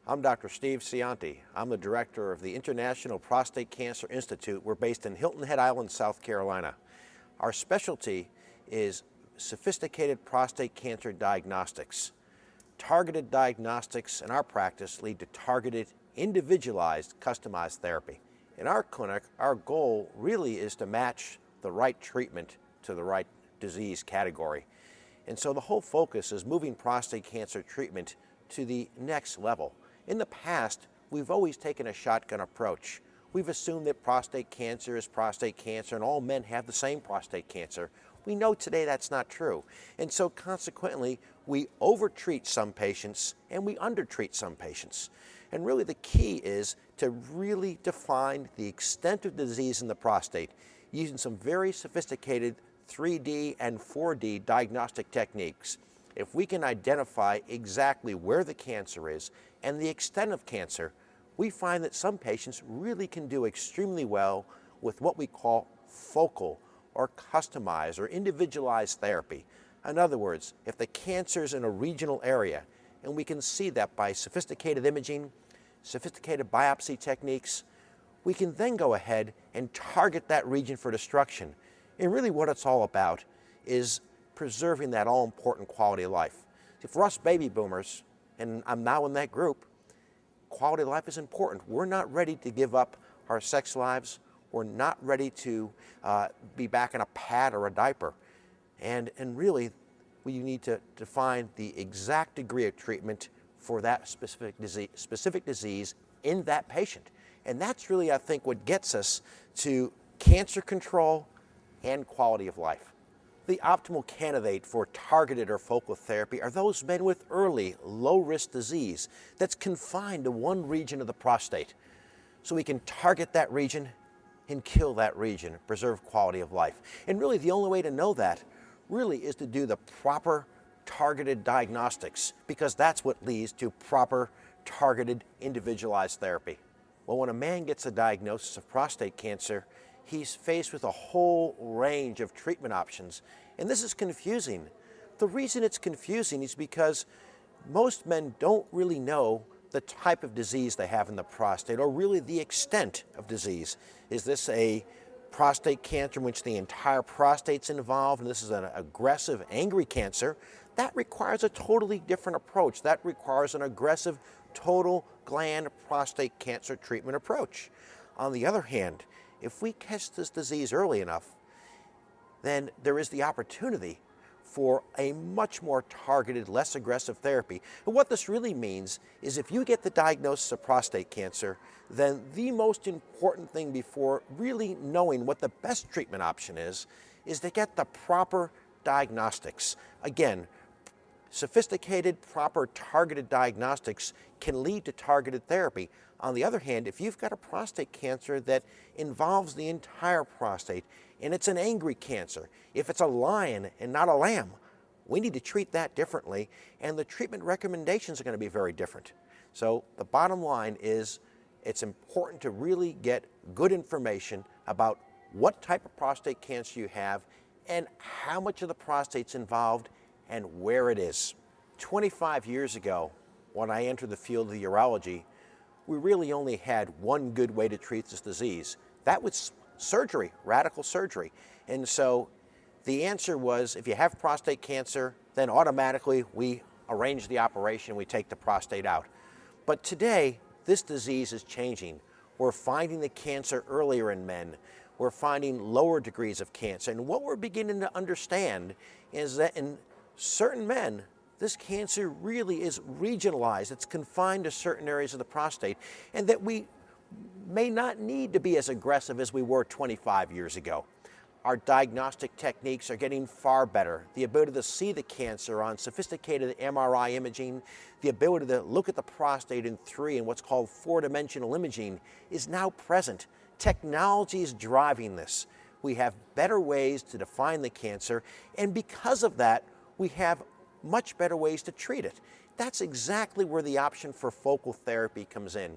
I'm Dr. Steve Scionti. I'm the director of the International Prostate Cancer Institute. We're based in Hilton Head Island, South Carolina. Our specialty is sophisticated prostate cancer diagnostics. Targeted diagnostics in our practice lead to targeted, individualized, customized therapy. In our clinic, our goal really is to match the right treatment to the right disease category. And so the whole focus is moving prostate cancer treatment to the next level. In the past, we've always taken a shotgun approach. We've assumed that prostate cancer is prostate cancer and all men have the same prostate cancer. We know today that's not true. And so consequently, we overtreat some patients and we undertreat some patients. And really the key is to really define the extent of disease in the prostate using some very sophisticated 3D and 4D diagnostic techniques. If we can identify exactly where the cancer is and the extent of cancer, we find that some patients really can do extremely well with what we call focal or customized or individualized therapy. In other words, if the cancer is in a regional area, and we can see that by sophisticated imaging, sophisticated biopsy techniques, we can then go ahead and target that region for destruction. And really what it's all about is preserving that all-important quality of life. See, for us baby boomers, and I'm now in that group, quality of life is important. We're not ready to give up our sex lives. We're not ready to be back in a pad or a diaper. And really, we need to define the exact degree of treatment for that specific disease in that patient. And that's really, I think, what gets us to cancer control and quality of life. The optimal candidate for targeted or focal therapy are those men with early, low-risk disease that's confined to one region of the prostate. So we can target that region and kill that region, preserve quality of life. And really the only way to know that really is to do the proper targeted diagnostics, because that's what leads to proper targeted individualized therapy. Well, when a man gets a diagnosis of prostate cancer, he's faced with a whole range of treatment options, and this is confusing. The reason it's confusing is because most men don't really know the type of disease they have in the prostate, or really the extent of disease. Is this a prostate cancer in which the entire prostate's involved, and this is an aggressive, angry cancer? That requires a totally different approach. That requires an aggressive, total gland prostate cancer treatment approach. On the other hand, if we catch this disease early enough, then there is the opportunity for a much more targeted, less aggressive therapy. And what this really means is if you get the diagnosis of prostate cancer, then the most important thing before really knowing what the best treatment option is to get the proper diagnostics. Again, sophisticated, proper targeted diagnostics can lead to targeted therapy. On the other hand, if you've got a prostate cancer that involves the entire prostate, and it's an angry cancer, if it's a lion and not a lamb, we need to treat that differently, and the treatment recommendations are going to be very different. So the bottom line is it's important to really get good information about what type of prostate cancer you have and how much of the prostate's involved and where it is. 25 years ago, when I entered the field of urology, we really only had one good way to treat this disease. That was surgery, radical surgery. And so the answer was, if you have prostate cancer, then automatically we arrange the operation, we take the prostate out. But today, this disease is changing. We're finding the cancer earlier in men. We're finding lower degrees of cancer. And what we're beginning to understand is that in certain men, this cancer really is regionalized. It's confined to certain areas of the prostate, and that we may not need to be as aggressive as we were 25 years ago. Our diagnostic techniques are getting far better. The ability to see the cancer on sophisticated MRI imaging, the ability to look at the prostate in 3 and what's called 4-dimensional imaging is now present. Technology is driving this. We have better ways to define the cancer, and because of that, we have much better ways to treat it. That's exactly where the option for focal therapy comes in.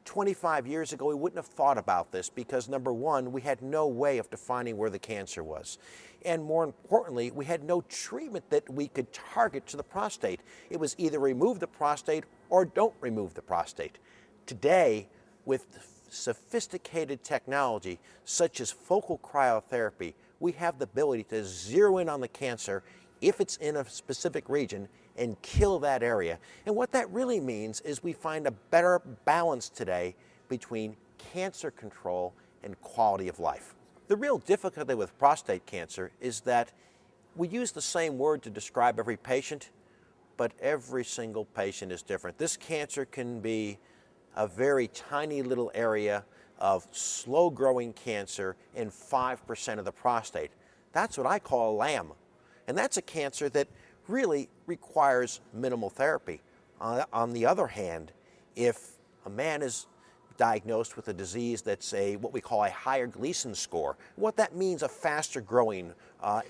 25 years ago, we wouldn't have thought about this because, number one, we had no way of defining where the cancer was. And more importantly, we had no treatment that we could target to the prostate. It was either remove the prostate or don't remove the prostate. Today, with sophisticated technology such as focal cryotherapy, we have the ability to zero in on the cancer if it's in a specific region and kill that area. And what that really means is we find a better balance today between cancer control and quality of life. The real difficulty with prostate cancer is that we use the same word to describe every patient, but every single patient is different. This cancer can be a very tiny little area of slow-growing cancer in 5% of the prostate. That's what I call a lamb. And that's a cancer that really requires minimal therapy. On the other hand, if a man is diagnosed with a disease that's what we call a higher Gleason score, what that means, a faster growing,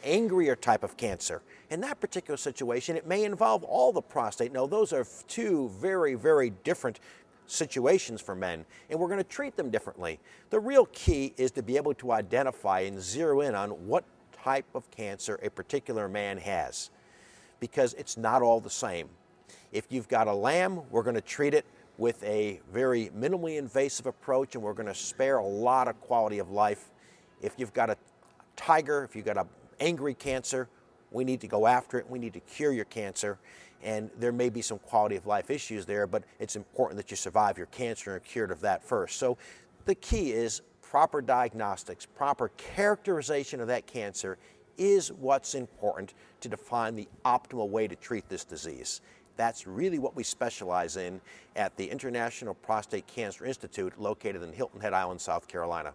angrier type of cancer. In that particular situation, it may involve all the prostate. Now, those are two very, very different situations for men, and we're going to treat them differently. The real key is to be able to identify and zero in on what type of cancer a particular man has, because it's not all the same. If you've got a lamb, we're going to treat it with a very minimally invasive approach, and we're going to spare a lot of quality of life. If you've got a tiger, if you've got an angry cancer, we need to go after it. We need to cure your cancer, and there may be some quality of life issues there, but it's important that you survive your cancer and are cured of that first. So the key is proper diagnostics, proper characterization of that cancer is what's important to define the optimal way to treat this disease. That's really what we specialize in at the International Prostate Cancer Institute located in Hilton Head Island, South Carolina.